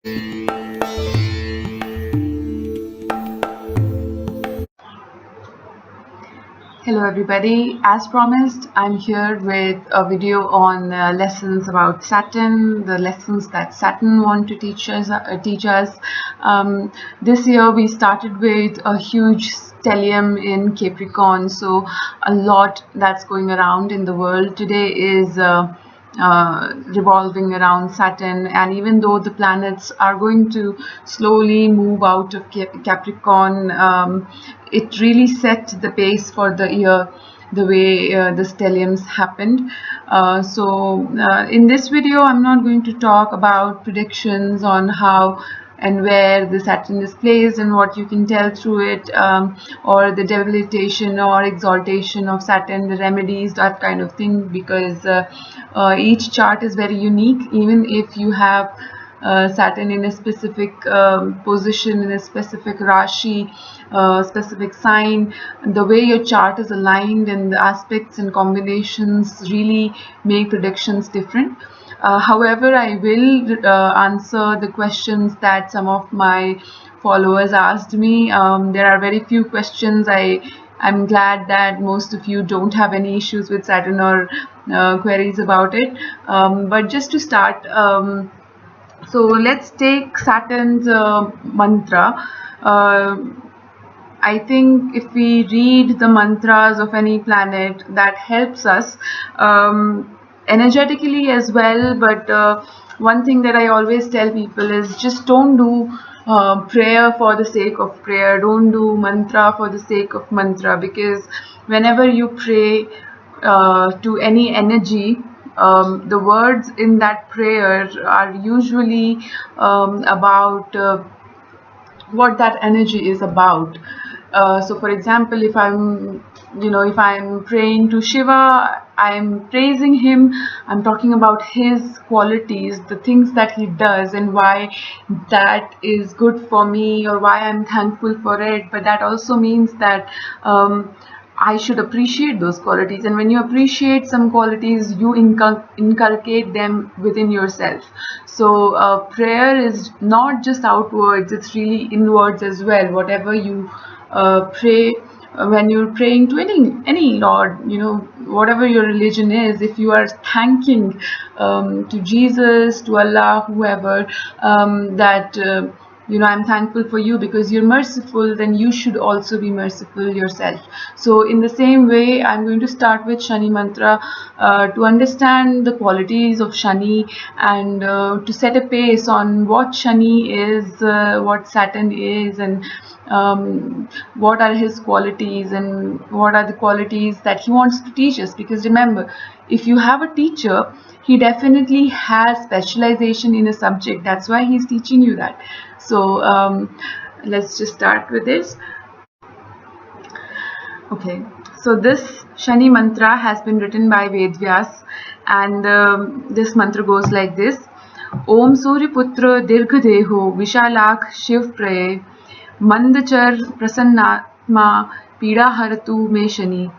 Hello everybody, as promised I'm here with a video on lessons about Saturn, the lessons that Saturn want to teach us. This year we started with a huge stellium in Capricorn, so a lot that's going around in the world today is revolving around Saturn, and even though the planets are going to slowly move out of Capricorn, it really set the pace for the year the way the stelliums happened. In this video I'm not going to talk about predictions on how and where the Saturn is placed and what you can tell through it, or the debilitation or exaltation of Saturn, the remedies, that kind of thing, because each chart is very unique. Even if you have Saturn in a specific position, in a specific Rashi, specific sign, the way your chart is aligned and the aspects and combinations really make predictions different. However, I will answer the questions that some of my followers asked me. There are very few questions. I'm glad that most of you don't have any issues with Saturn or queries about it. But just to start, so let's take Saturn's mantra. I think if we read the mantras of any planet, that helps us energetically as well. But one thing that I always tell people is just don't do prayer for the sake of prayer. Don't do mantra for the sake of mantra, because whenever you pray to any energy, the words in that prayer are usually about what that energy is about. So for example, if I'm praying to Shiva, I'm praising him, I'm talking about his qualities, the things that he does and why that is good for me, or why I'm thankful for it. But that also means that I should appreciate those qualities, and when you appreciate some qualities, you inculcate them within yourself. So prayer is not just outwards, it's really inwards as well. Whatever you pray, when you're praying to any Lord, whatever your religion is, if you are thanking to Jesus, to Allah, whoever, that I'm thankful for you because you're merciful, then you should also be merciful yourself. So in the same way, I'm going to start with Shani mantra to understand the qualities of Shani, and to set a pace on what Shani is, what Saturn is, and what are his qualities and what are the qualities that he wants to teach us. Because remember, if you have a teacher, he definitely has specialization in a subject. That's why he's teaching you that. So let's just start with this. Okay, so this Shani mantra has been written by Vedvyas, and this mantra goes like this: Om Surya Putra Dirgha Deho Vishalakh Shiv Praye Mandachar Prasannatma Pida Haratu Me Shani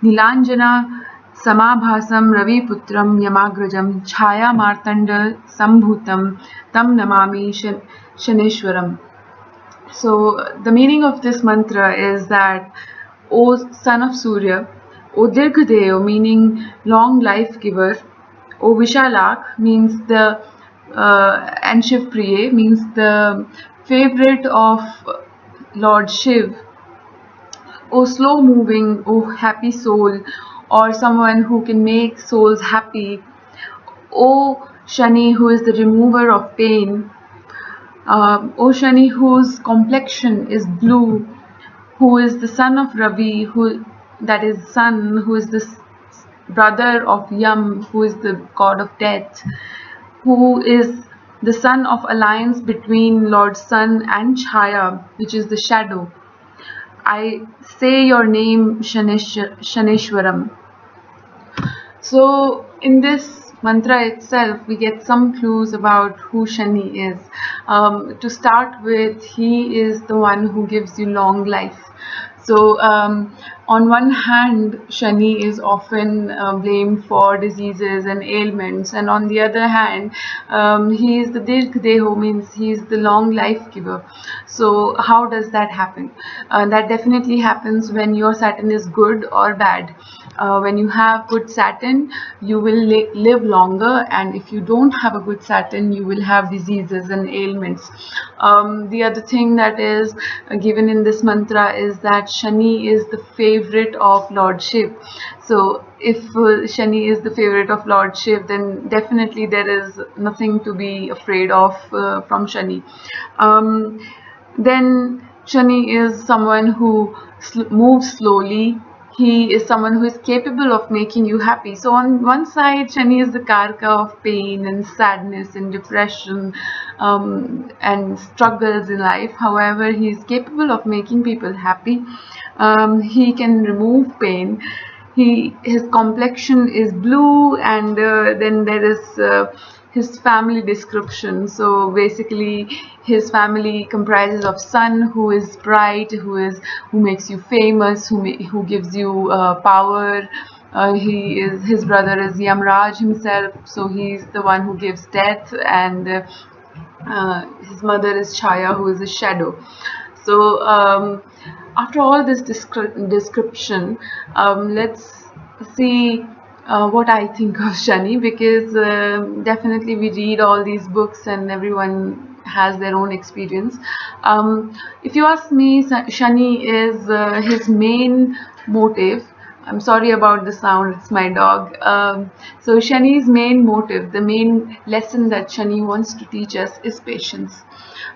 Nilanjana Samabhasam Ravi Putram Yamagrajam Chaya Martanda Sambhutam Tam Namami Shaneshwaram. So the meaning of this mantra is that, O son of Surya, O Dirghadeo, meaning long life giver, O Vishalak means the and Shiv Priye means the favorite of Lord Shiv, O slow moving, O happy soul, or someone who can make souls happy, O Shani, who is the remover of pain, O Shani, whose complexion is blue, who is the son of Ravi, that is sun, who is the brother of Yam, who is the god of death, who is the son of alliance between Lord Sun and Chaya, which is the shadow. I say your name, Shaneshwaram. So in this mantra itself, we get some clues about who Shani is. To start with, he is the one who gives you long life. So on one hand, Shani is often blamed for diseases and ailments, and on the other hand, he is the Dirk Deho, means he is the long life giver. So, how does that happen? That definitely happens when your Saturn is good or bad. When you have good Saturn, you will live longer, and if you don't have a good Saturn, you will have diseases and ailments. The other thing that is given in this mantra is that Shani is the favorite of Lord Shiv. So if Shani is the favorite of Lord Shiv, then definitely there is nothing to be afraid of from Shani. Then Shani is someone who moves slowly. He is someone who is capable of making you happy. So on one side, Shani is the karka of pain and sadness and depression and struggles in life. However, he is capable of making people happy. He can remove pain. His complexion is blue, and then there is his family description. So basically, his family comprises of son who is bright, who makes you famous, who gives you power. His brother is Yamraj himself, so he's the one who gives death, and his mother is Chaya, who is a shadow. So after all this description, let's see what I think of Shani, because definitely we read all these books and everyone has their own experience. If you ask me, Shani is his main motive. I'm sorry about the sound, it's my dog. So Shani's main motive, the main lesson that Shani wants to teach us is patience.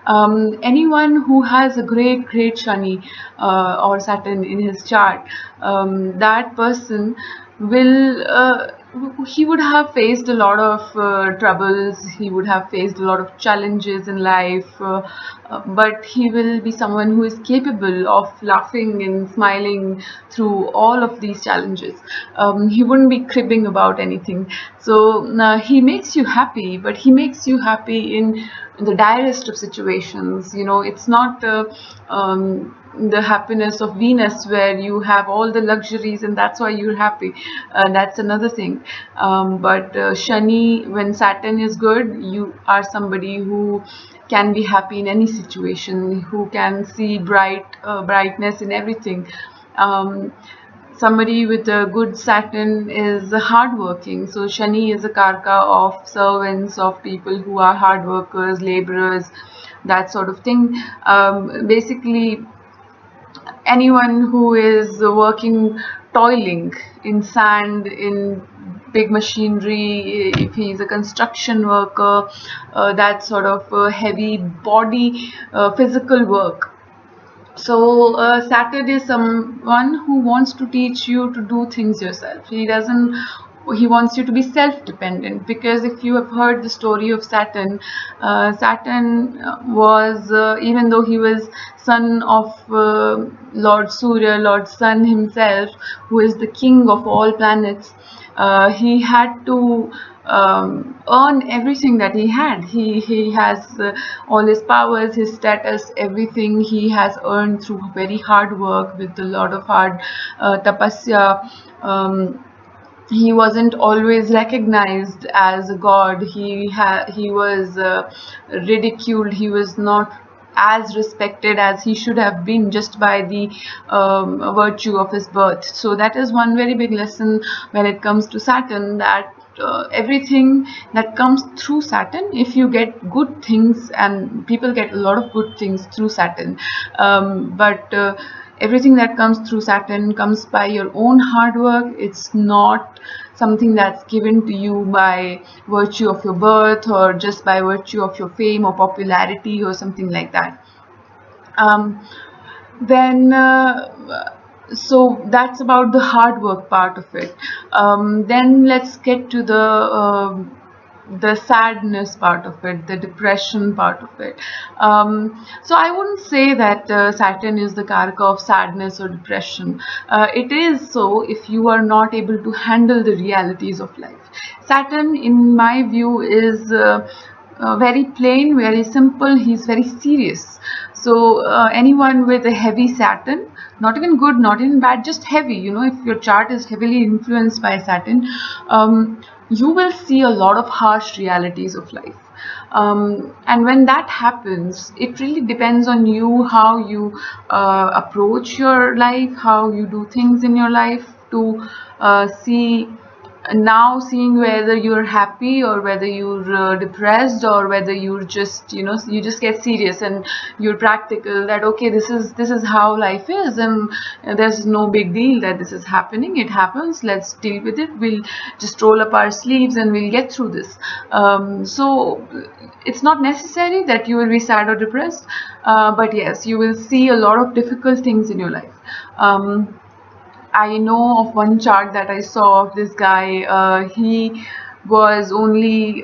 Anyone who has a great Shani or Saturn in his chart, that person will he would have faced a lot of troubles, he would have faced a lot of challenges in life, but he will be someone who is capable of laughing and smiling through all of these challenges. He wouldn't be cribbing about anything. So he makes you happy, but he makes you happy in the direst of situations. It's not the happiness of Venus where you have all the luxuries and that's why you're happy. That's another thing. But Shani, when Saturn is good, you are somebody who can be happy in any situation, who can see brightness in everything. Somebody with a good Saturn is hardworking. So Shani is a karka of servants, of people who are hard workers, laborers, that sort of thing. Basically, anyone who is working, toiling in sand, in big machinery, if he's a construction worker, that sort of heavy body, physical work. So Saturn is someone who wants to teach you to do things yourself. He wants you to be self-dependent, because if you have heard the story of Saturn, Saturn was, even though he was son of Lord Surya, Lord Sun himself, who is the king of all planets, he had to earn everything that he had. He has all his powers, his status, everything he has earned through very hard work, with a lot of hard tapasya. He wasn't always recognized as a god. He was ridiculed. He was not as respected as he should have been, just by the virtue of his birth. So that is one very big lesson when it comes to Saturn, that everything that comes through Saturn, if you get good things, and people get a lot of good things through Saturn, but everything that comes through Saturn comes by your own hard work. It's not something that's given to you by virtue of your birth, or just by virtue of your fame or popularity or something like that. Then so that's about the hard work part of it. Then let's get to the sadness part of it, the depression part of it. So I wouldn't say that Saturn is the karaka of sadness or depression. It is so if you are not able to handle the realities of life. Saturn, in my view, is very plain, very simple. He's very serious. So anyone with a heavy Saturn, not even good, not even bad, just heavy. If your chart is heavily influenced by Saturn, you will see a lot of harsh realities of life. And when that happens, it really depends on you, how you approach your life, how you do things in your life to see now, seeing whether you're happy or whether you're depressed, or whether you're just you just get serious and you're practical, that okay, this is how life is, and there's no big deal that this is happening. It happens, let's deal with it. We'll just roll up our sleeves and we'll get through this. So it's not necessary that you will be sad or depressed, but yes, you will see a lot of difficult things in your life. I know of one chart that I saw of this guy. He was only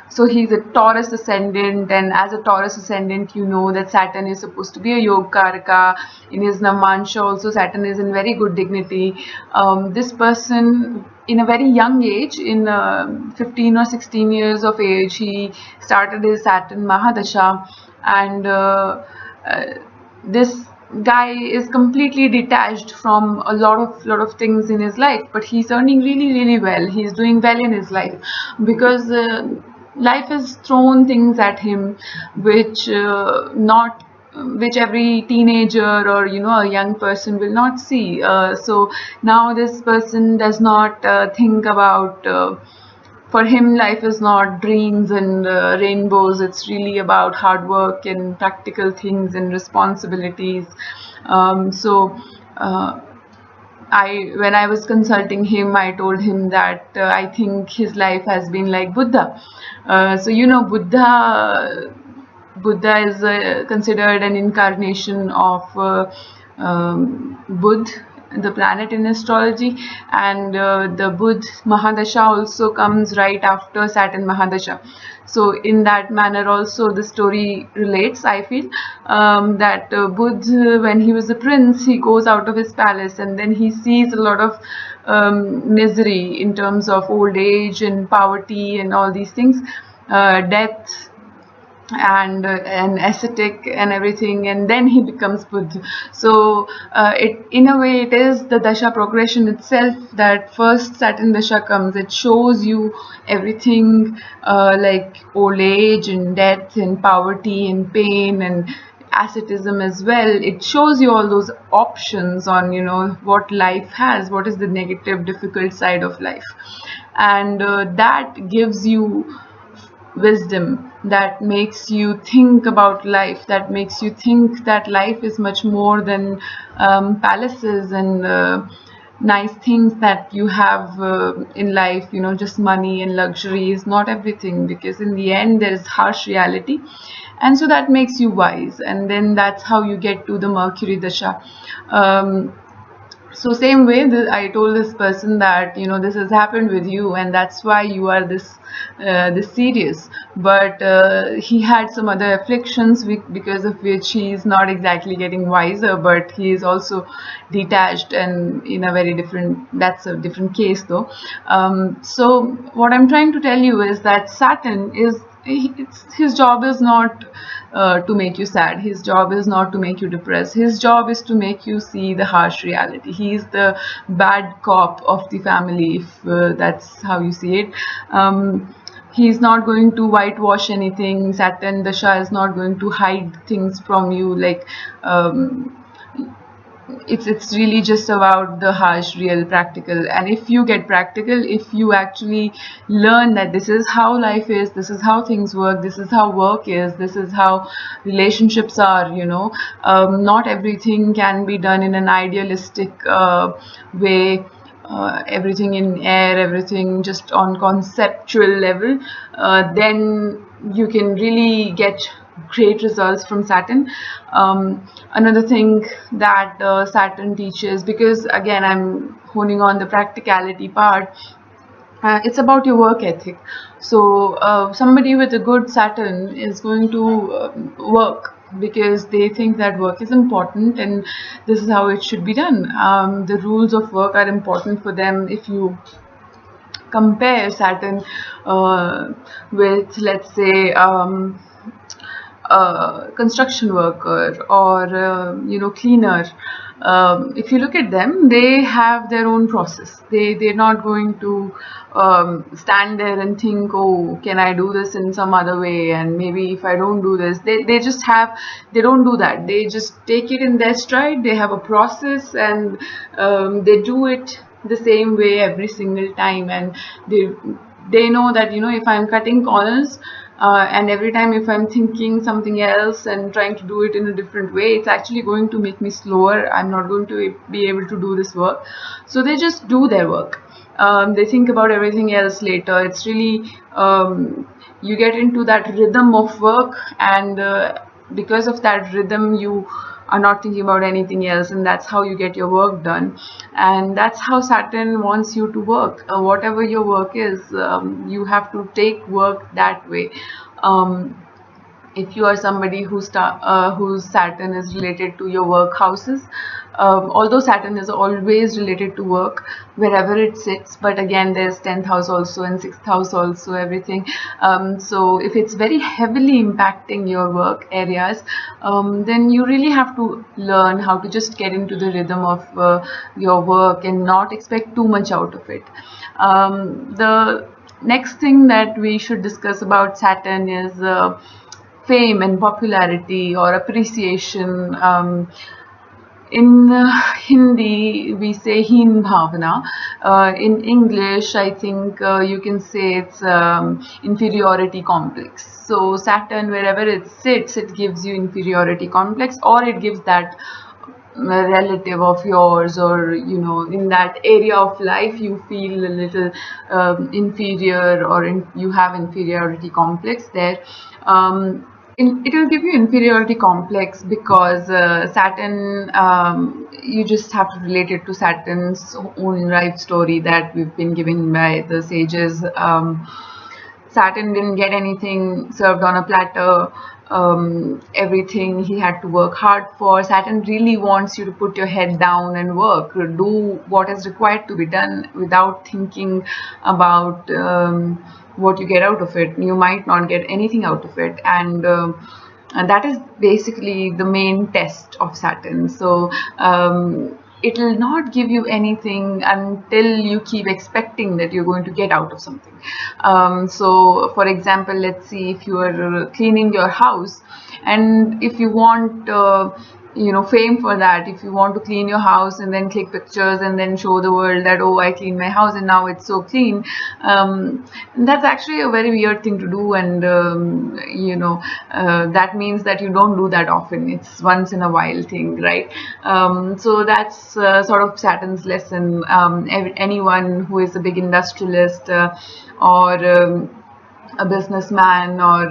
so he's a Taurus ascendant, and as a Taurus ascendant, you know that Saturn is supposed to be a Yoga Karaka. In his Navansha also, Saturn is in very good dignity. This person, in a very young age, in 15 or 16 years of age, he started his Saturn Mahadasha, and this guy is completely detached from a lot of things in his life, but he's earning really, really well. He's doing well in his life because life has thrown things at him which not which every teenager or a young person will not see. So now this person does not think about for him, life is not dreams and rainbows. It's really about hard work and practical things and responsibilities. So when I was consulting him, I told him that I think his life has been like Buddha. So Buddha is considered an incarnation of Budh, the planet in astrology, and the Budh Mahadasha also comes right after Saturn Mahadasha. So in that manner also the story relates, I feel, that Budh, when he was a prince, he goes out of his palace and then he sees a lot of misery in terms of old age and poverty and all these things, death, and ascetic and everything, and then he becomes Buddha. So it, in a way, it is the dasha progression itself, that first Saturn dasha comes. It shows you everything, like old age and death and poverty and pain and asceticism as well. It shows you all those options on what life has, what is the negative difficult side of life, and that gives you wisdom, that makes you think about life, that makes you think that life is much more than palaces and nice things that you have in life. Just money and luxury is not everything, because in the end there is harsh reality. And so that makes you wise, and then that's how you get to the Mercury dasha. So same way, I told this person that this has happened with you, and that's why you are this serious. But he had some other afflictions because of which he is not exactly getting wiser, but he is also detached, and in a very different. That's a different case, though. So what I'm trying to tell you is that Saturn is. His job is not to make you sad. His job is not to make you depressed. His job is to make you see the harsh reality. He's the bad cop of the family, if that's how you see it. He's not going to whitewash anything. Saturn Dasha is not going to hide things from you. Like it's really just about the harsh, real, practical. And if you get practical, if you actually learn that this is how life is, this is how things work, this is how work is, this is how relationships are, not everything can be done in an idealistic way, everything in air, everything just on conceptual level, then you can really get great results from Saturn. Another thing that Saturn teaches, because again I'm honing on the practicality part, it's about your work ethic. So somebody with a good Saturn is going to work because they think that work is important and this is how it should be done. The rules of work are important for them. If you compare Saturn with, let's say, construction worker or cleaner, if you look at them, they have their own process. They're not going to stand there and think, oh, can I do this in some other way, and maybe if I don't do this, they don't do that. They just take it in their stride. They have a process, and they do it the same way every single time, and they know that, if I'm cutting corners, and every time if I'm thinking something else and trying to do it in a different way, it's actually going to make me slower. I'm not going to be able to do this work. So they just do their work. They think about everything else later. It's really, you get into that rhythm of work, and because of that rhythm, you are not thinking about anything else, and that's how you get your work done. And that's how Saturn wants you to work. Whatever your work is, you have to take work that way. If you are somebody whose Saturn is related to your work houses, although Saturn is always related to work wherever it sits, but again there's 10th house also and 6th house also, everything. So if it's very heavily impacting your work areas, then you really have to learn how to just get into the rhythm of your work and not expect too much out of it. The next thing that we should discuss about Saturn is fame and popularity or appreciation. In Hindi, we say heen bhavana. In English, I think you can say it's inferiority complex. So Saturn, wherever it sits, it gives you inferiority complex, or it gives that relative of yours, or in that area of life you feel a little inferior, or you have inferiority complex there. It will give you inferiority complex because Saturn, you just have to relate it to Saturn's own life story that we've been given by the sages. Saturn didn't get anything served on a platter. Everything he had to work hard for. Saturn really wants you to put your head down and work, do what is required to be done without thinking about what you get out of it. You might not get anything out of it, and that is basically the main test of Saturn. So it will not give you anything until you keep expecting that you're going to get out of something. So for example, let's see, if you are cleaning your house, and if you want fame for that, if you want to clean your house and then click pictures and then show the world that, oh, I cleaned my house and now it's so clean, that's actually a very weird thing to do, and that means that you don't do that often. It's once in a while thing, right? So that's sort of Saturn's lesson. Anyone who is a big industrialist, or a businessman, or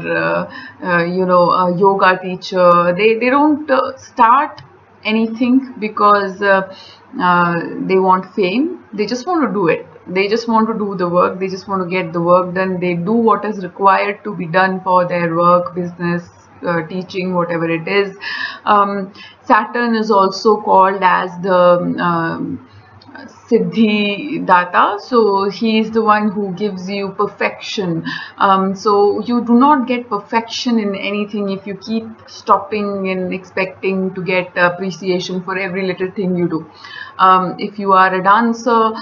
a yoga teacher, they don't start anything because they want fame. They just want to do it. They just want to do the work. They just want to get the work done. They do what is required to be done for their work, business, teaching, whatever it is. Saturn is also called as the Siddhi Data, so he is the one who gives you perfection. So you do not get perfection in anything if you keep stopping and expecting to get appreciation for every little thing you do. If you are a dancer,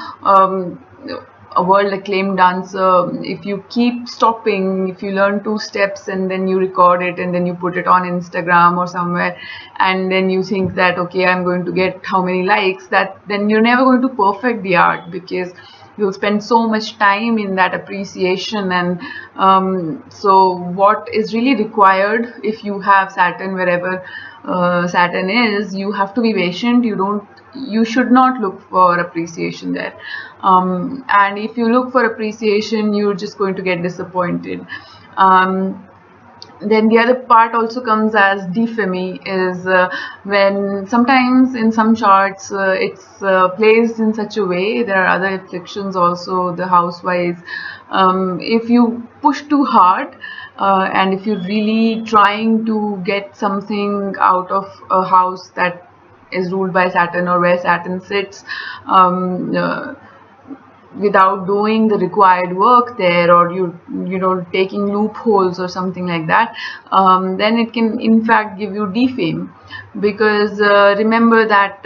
a world acclaimed dancer, if you keep stopping, if you learn 2 steps and then you record it and then you put it on Instagram or somewhere, and then you think that, okay, I'm going to get how many likes, that then you're never going to perfect the art, because you'll spend so much time in that appreciation. And so what is really required, if you have Saturn wherever Saturn is, you have to be patient. You should not look for appreciation there, and if you look for appreciation, you're just going to get disappointed. Then the other part also comes as defemi, is when sometimes in some charts it's placed in such a way. There are other afflictions also, the house wise. If you push too hard, and if you're really trying to get something out of a house that is ruled by Saturn, or where Saturn sits, without doing the required work there, or you know taking loopholes or something like that, then it can in fact give you defame. Because remember that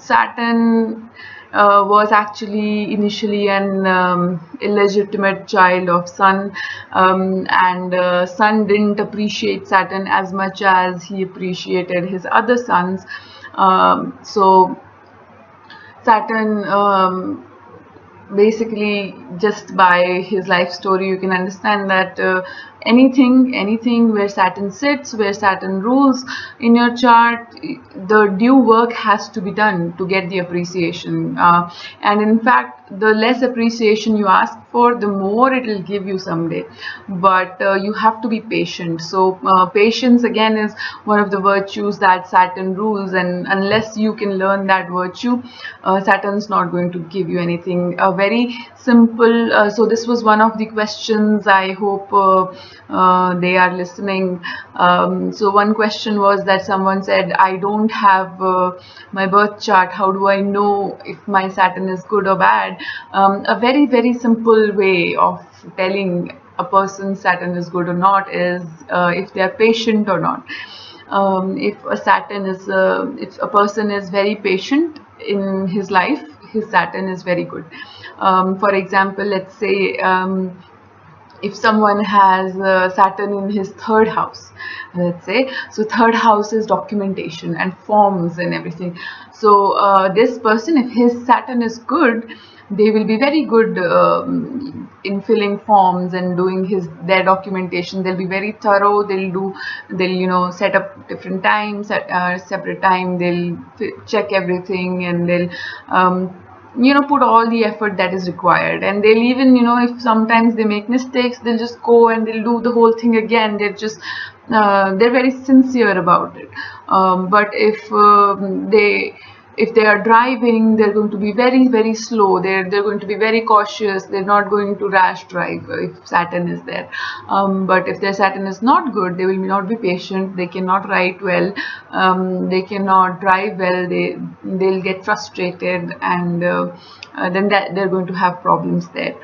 Saturn was actually initially an illegitimate child of Sun, and Sun didn't appreciate Saturn as much as he appreciated his other sons. So Saturn, basically, just by his life story you can understand that anything where Saturn sits, where Saturn rules in your chart, the due work has to be done to get the appreciation, and in fact the less appreciation you ask for, the more it will give you someday. But you have to be patient. So patience again is one of the virtues that Saturn rules, and unless you can learn that virtue, Saturn's not going to give you anything. Very simple. So this was one of the questions. I hope they are listening. So one question was that someone said, I don't have my birth chart, how do I know if my Saturn is good or bad? A very simple way of telling a person's Saturn is good or not is if they are patient or not. If a Saturn is if a person is very patient in his life, his Saturn is very good. For example, let's say if someone has Saturn in his third house, let's say, so third house is documentation and forms and everything. So this person, if his Saturn is good, they will be very good in filling forms and doing their documentation. They'll be very thorough. They'll set up different times at separate time. They'll check everything, and they'll put all the effort that is required. And they'll even, if sometimes they make mistakes, they'll just go and they'll do the whole thing again. They're very sincere about it. But if they are driving, they're going to be very slow. They're going to be very cautious. They're not going to rash drive if Saturn is there. But if their Saturn is not good, they will not be patient. They cannot write well. They cannot drive well. They'll get frustrated, and then they're going to have problems there.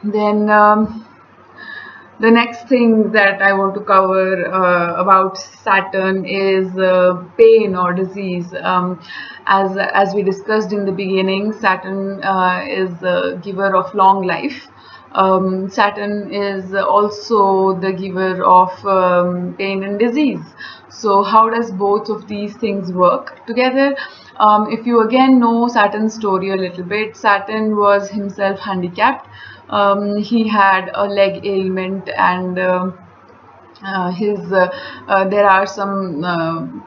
Then the next thing that I want to cover about Saturn is pain or disease. As we discussed in the beginning, Saturn is the giver of long life. Saturn is also the giver of pain and disease. So how does both of these things work together? If you again know Saturn's story a little bit, Saturn was himself handicapped. He had a leg ailment, and there are some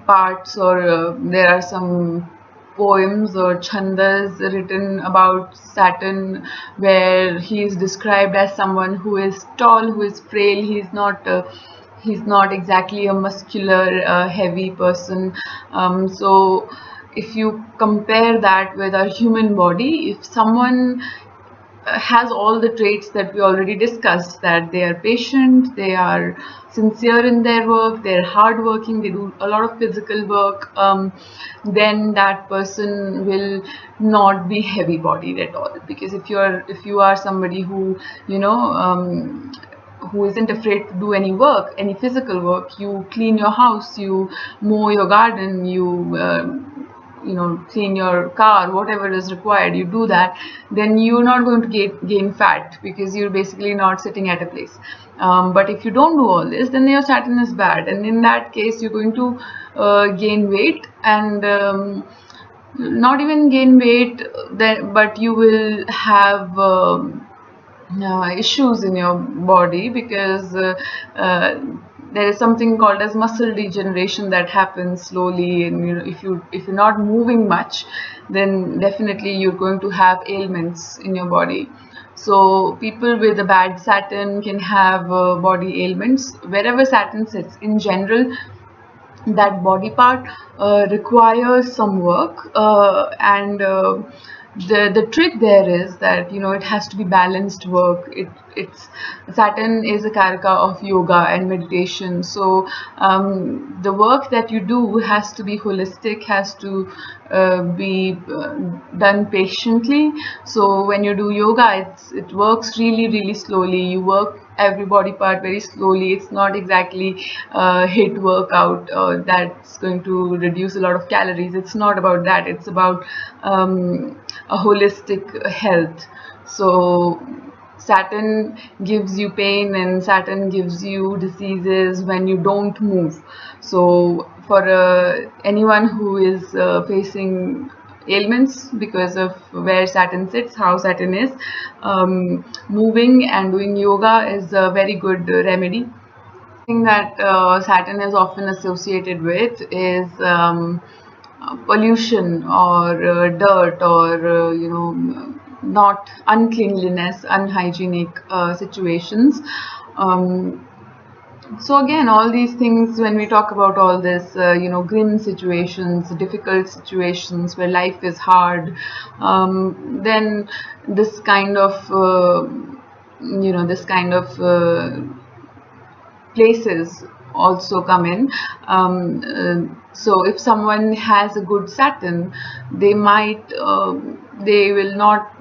parts, or there are some poems or chandas written about Saturn where he is described as someone who is tall, who is frail. He's not exactly a muscular, heavy person. So if you compare that with our human body, if someone has all the traits that we already discussed, that they are patient, they are sincere in their work, they're hardworking, they do a lot of physical work, then that person will not be heavy bodied at all. Because if you are somebody who who isn't afraid to do any work, any physical work, you clean your house, you mow your garden, you clean your car, whatever is required, you do that, then you're not going to gain fat, because you're basically not sitting at a place. But if you don't do all this, then your Saturn is bad, and in that case you're going to gain weight, and not even gain weight, but you will have issues in your body, because there is something called as muscle degeneration that happens slowly, and if you're not moving much, then definitely you're going to have ailments in your body. So people with a bad Saturn can have body ailments wherever Saturn sits. In general, that body part requires some work, and the trick there is that, you know, it has to be balanced work. It's Saturn is a karaka of yoga and meditation, so the work that you do has to be holistic, has to be done patiently. So when you do yoga, it works really slowly. You work every body part very slowly. It's not exactly hit workout that's going to reduce a lot of calories. It's not about that. It's about a holistic health. So Saturn gives you pain and Saturn gives you diseases when you don't move. So for anyone who is facing ailments because of where Saturn sits, how Saturn is, moving and doing yoga is a very good remedy. Thing that Saturn is often associated with is pollution or dirt or not uncleanliness, unhygienic situations. So again, all these things, when we talk about all this, grim situations, difficult situations where life is hard, then this kind of places also come in. So if someone has a good Saturn, they might they will not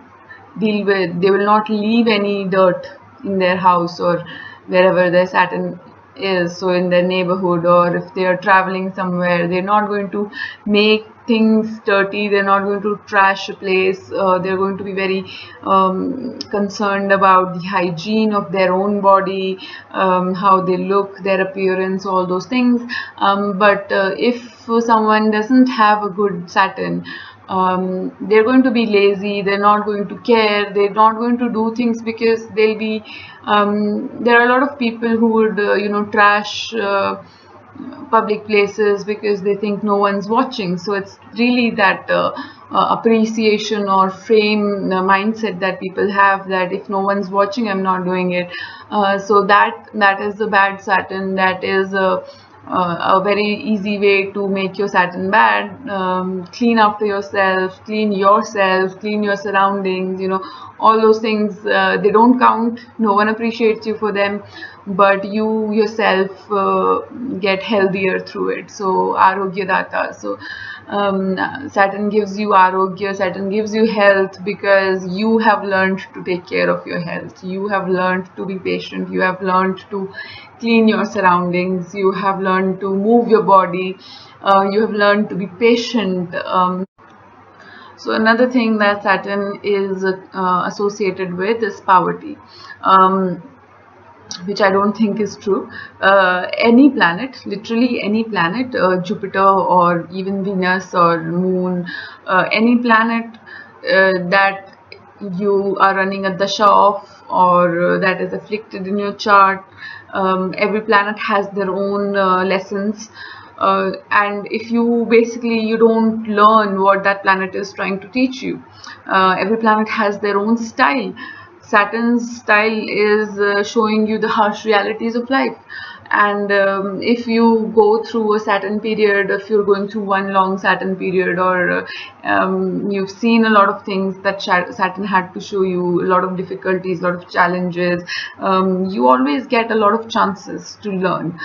leave any dirt in their house or wherever their Saturn is, so in their neighborhood, or if they are traveling somewhere, they're not going to make things dirty, they're not going to trash a place, they're going to be very concerned about the hygiene of their own body, how they look, their appearance, all those things. But if someone doesn't have a good Saturn, they're going to be lazy, they're not going to care, they're not going to do things because they'll be there are a lot of people who would trash public places because they think no one's watching. So it's really that appreciation or frame mindset that people have, that if no one's watching, I'm not doing it. So that is the bad Saturn. That is a very easy way to make your Saturn bad. Clean after yourself, clean yourself, clean your surroundings, all those things, they don't count, no one appreciates you for them, but you yourself get healthier through it. So arogya data. So Saturn gives you arogya, Saturn gives you health, because you have learned to take care of your health, you have learned to be patient, you have learned to clean your surroundings, you have learned to move your body, you have learned to be patient. So another thing that Saturn is associated with is poverty, which I don't think is true. Any planet, literally any planet, Jupiter or even Venus or Moon, any planet that you are running a dasha of, or that is afflicted in your chart, every planet has their own lessons. And if you don't learn what that planet is trying to teach you, every planet has their own style. Saturn's style is showing you the harsh realities of life. And if you go through a Saturn period, if you're going through one long Saturn period, or you've seen a lot of things that Saturn had to show you, a lot of difficulties, a lot of challenges, you always get a lot of chances to learn.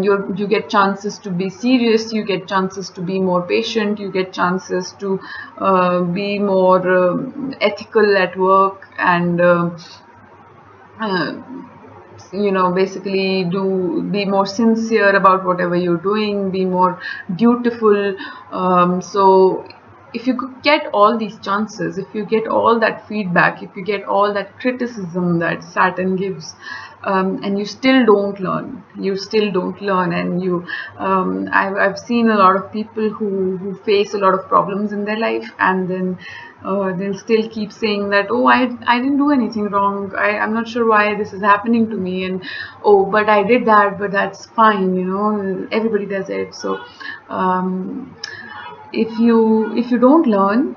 You get chances to be serious, you get chances to be more patient, you get chances to be more ethical at work, and basically be more sincere about whatever you're doing, be more dutiful. So if you get all these chances, if you get all that feedback, if you get all that criticism that Saturn gives, and you still don't learn, and I've seen a lot of people who face a lot of problems in their life, and then they'll still keep saying that, oh, I didn't do anything wrong, I'm not sure why this is happening to me, and oh, but I did that, but that's fine, everybody does it. So if you don't learn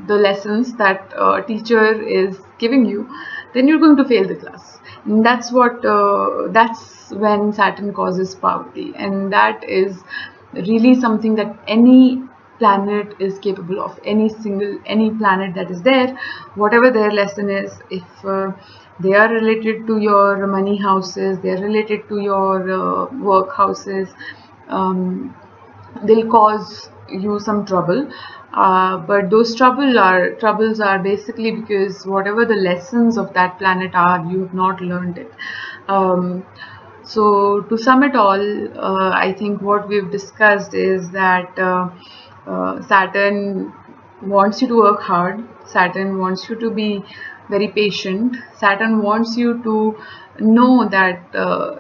the lessons that a teacher is giving you, then you're going to fail the class. And that's when Saturn causes poverty, and that is really something that any planet is capable of any planet that is there, whatever their lesson is. If they are related to your money houses, they are related to your work houses, they'll cause you some trouble. But those troubles are basically because whatever the lessons of that planet are, you have not learned it. So to sum it all, I think what we've discussed is that Saturn wants you to work hard. Saturn wants you to be very patient. Saturn wants you to know that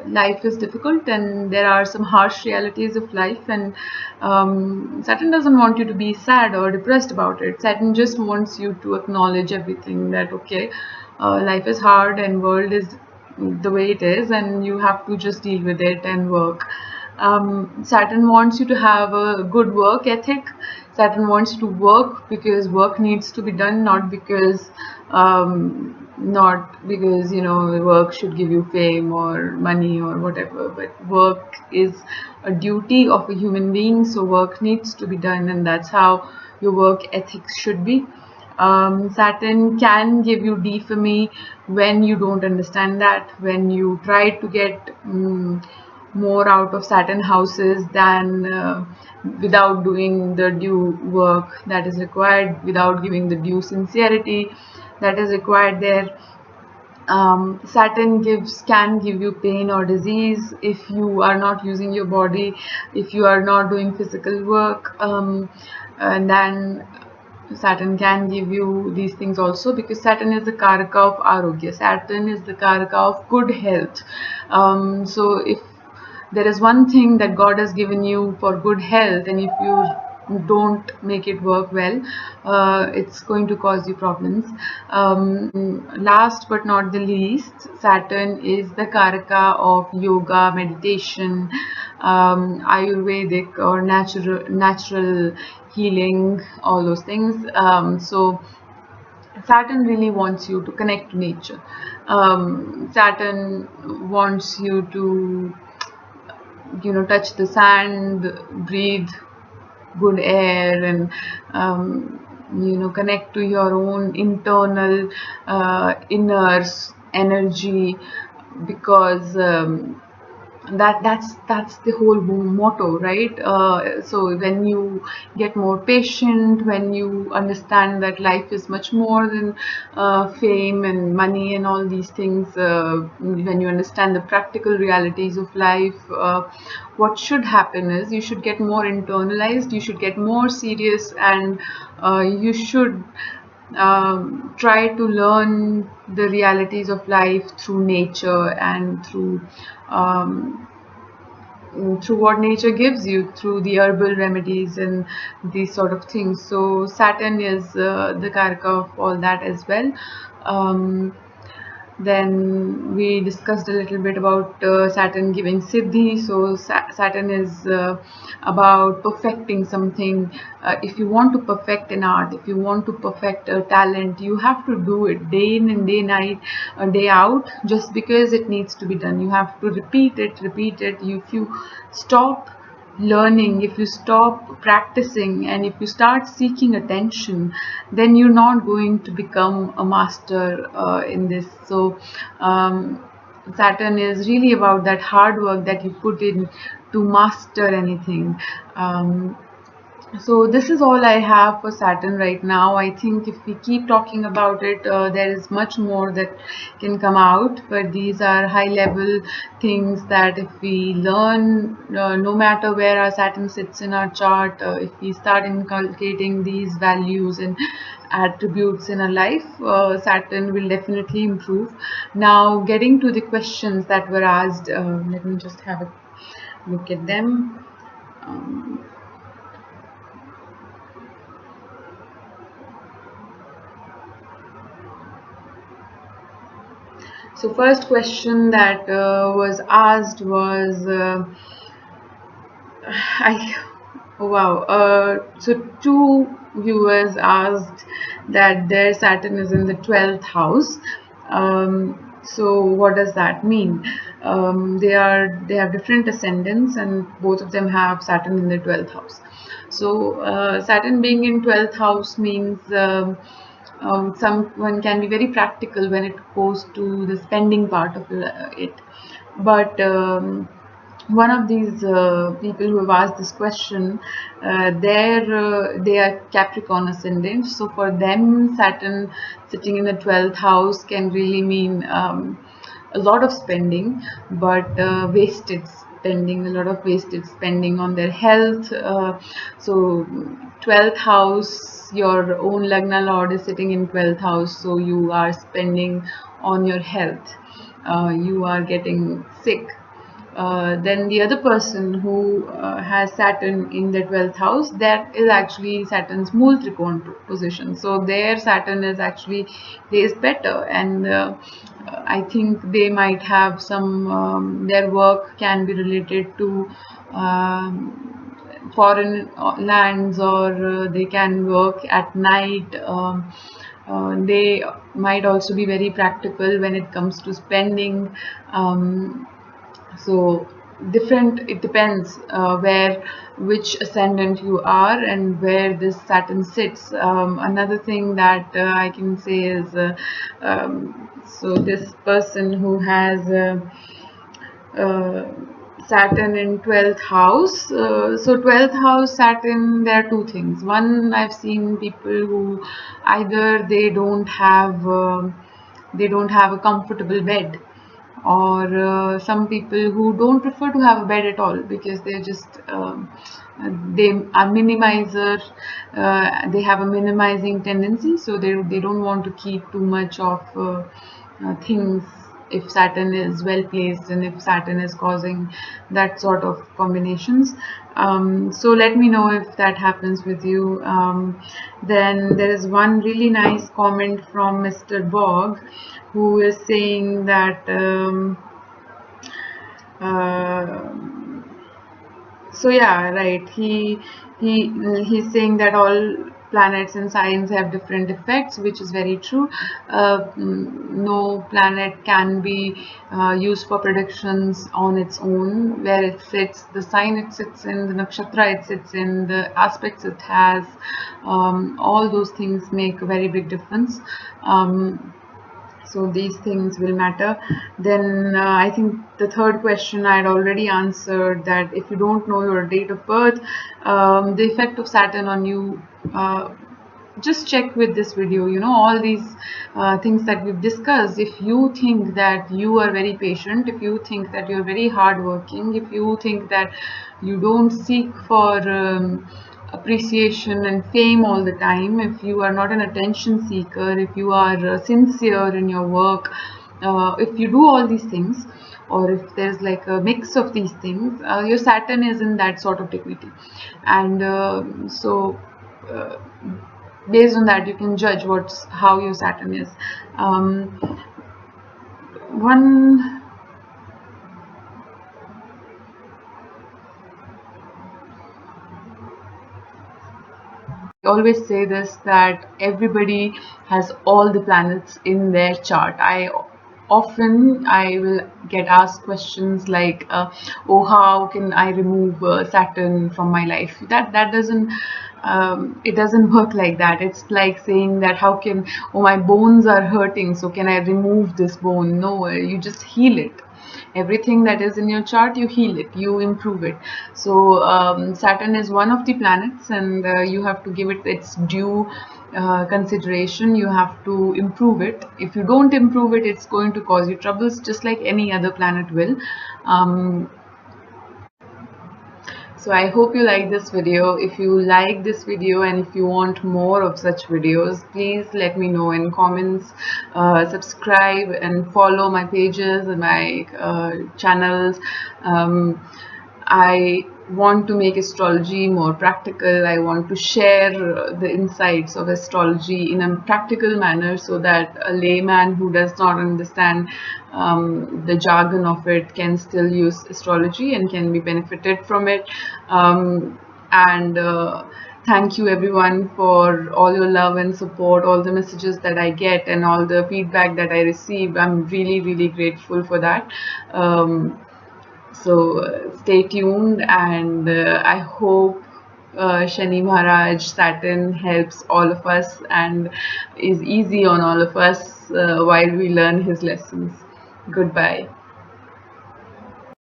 life is difficult and there are some harsh realities of life, and Saturn doesn't want you to be sad or depressed about it. Saturn just wants you to acknowledge everything, that okay, life is hard and world is the way it is, and you have to just deal with it and work. Saturn wants you to have a good work ethic. Saturn wants you to work because work needs to be done, not because work should give you fame or money or whatever. But work is a duty of a human being, so work needs to be done, and that's how your work ethics should be. Saturn can give you D for me when you don't understand that, when you try to get more out of Saturn houses than without doing the due work that is required, without giving the due sincerity that is required there. Saturn can give you pain or disease if you are not using your body, if you are not doing physical work, and then Saturn can give you these things also, because Saturn is the Karaka of Arogya. Saturn is the Karaka of good health. So if there is one thing that God has given you for good health, and if you don't make it work well, it's going to cause you problems. Last but not the least, Saturn is the Karaka of yoga, meditation, Ayurvedic or natural healing, all those things. So Saturn really wants you to connect to nature. Saturn wants you to touch the sand, breathe good air, and connect to your own internal inner energy, because that's the whole motto, right? So when you get more patient, when you understand that life is much more than fame and money and all these things, when you understand the practical realities of life, what should happen is you should get more internalized, you should get more serious, and you should try to learn the realities of life through nature and um, through what nature gives you, through the herbal remedies and these sort of things. So Saturn is the karaka of all that as well. Then we discussed a little bit about Saturn giving Siddhi. So Saturn is about perfecting something. If you want to perfect an art, if you want to perfect a talent, you have to do it day in and day night, day out, just because it needs to be done. You have to repeat it. If you stop learning, if you stop practicing, and if you start seeking attention, then you're not going to become a master in this. So Saturn is really about that hard work that you put in to master anything. So this is all I have for Saturn right now. I think if we keep talking about it, there is much more that can come out, but these are high level things that if we learn, no matter where our Saturn sits in our chart, if we start inculcating these values and attributes in our life, Saturn will definitely improve. Now, getting to the questions that were asked, let me just have a look at them. So first question that was asked was, oh wow, so two viewers asked that their Saturn is in the 12th house. So what does that mean? they have different ascendants, and both of them have Saturn in the 12th house. So Saturn being in 12th house means someone can be very practical when it goes to the spending part of it. But one of these people who have asked this question, they are Capricorn ascendant. So for them, Saturn sitting in the 12th house can really mean a lot of spending, but wasted spending, a lot of wasted spending on their health. So 12th house, your own Lagna Lord is sitting in 12th house, so you are spending on your health. You are getting sick. Then the other person who has Saturn in the 12th house, that is actually Saturn's Mool Trikon position. So their Saturn is actually plays better, and I think they might have some, their work can be related to foreign lands, or they can work at night. They might also be very practical when it comes to spending. So different, it depends which ascendant you are and where this Saturn sits. Another thing that I can say is so this person who has Saturn in 12th house. So 12th house Saturn, there are two things. One, I've seen people who either they don't have a comfortable bed, or some people who don't prefer to have a bed at all because they're just they are minimizer. They have a minimizing tendency, so they don't want to keep too much of things if Saturn is well placed, and if Saturn is causing that sort of combinations. So let me know if that happens with you. Then there is one really nice comment from Mr. Bog, who is saying that so yeah, right, he's saying that all planets and signs have different effects, which is very true. No planet can be used for predictions on its own. Where it sits, the sign it sits in, the nakshatra it sits in, the aspects it has, all those things make a very big difference. So these things will matter. Then I think the third question I had already answered, that if you don't know your date of birth, the effect of Saturn on you, just check with this video. You know, all these things that we've discussed. If you think that you are very patient, if you think that you're very hardworking, if you think that you don't seek for appreciation and fame all the time, if you are not an attention seeker, if you are sincere in your work, if you do all these things, or if there's like a mix of these things, your Saturn is in that sort of dignity. And so based on that, you can judge how your Saturn is. One I always say this, that everybody has all the planets in their chart. I will get asked questions like, "Oh, how can I remove Saturn from my life?" That doesn't it doesn't work like that. It's like saying that, "How can, oh, my bones are hurting, so can I remove this bone?" No, you just heal it. Everything that is in your chart, you heal it, you improve it. So Saturn is one of the planets, and you have to give it its due consideration. You have to improve it. If you don't improve it, it's going to cause you troubles, just like any other planet will. So I hope you like this video. If you like this video and if you want more of such videos, please let me know in comments. Subscribe and follow my pages and my channels. I want to make astrology more practical. I want to share the insights of astrology in a practical manner, so that a layman who does not understand the jargon of it can still use astrology and can be benefited from it. And Thank you everyone for all your love and support, all the messages that I get, and all the feedback that I receive. I'm really, really grateful for that. Um, so stay tuned, and I hope Shani Maharaj Saturn helps all of us and is easy on all of us while we learn his lessons. Goodbye.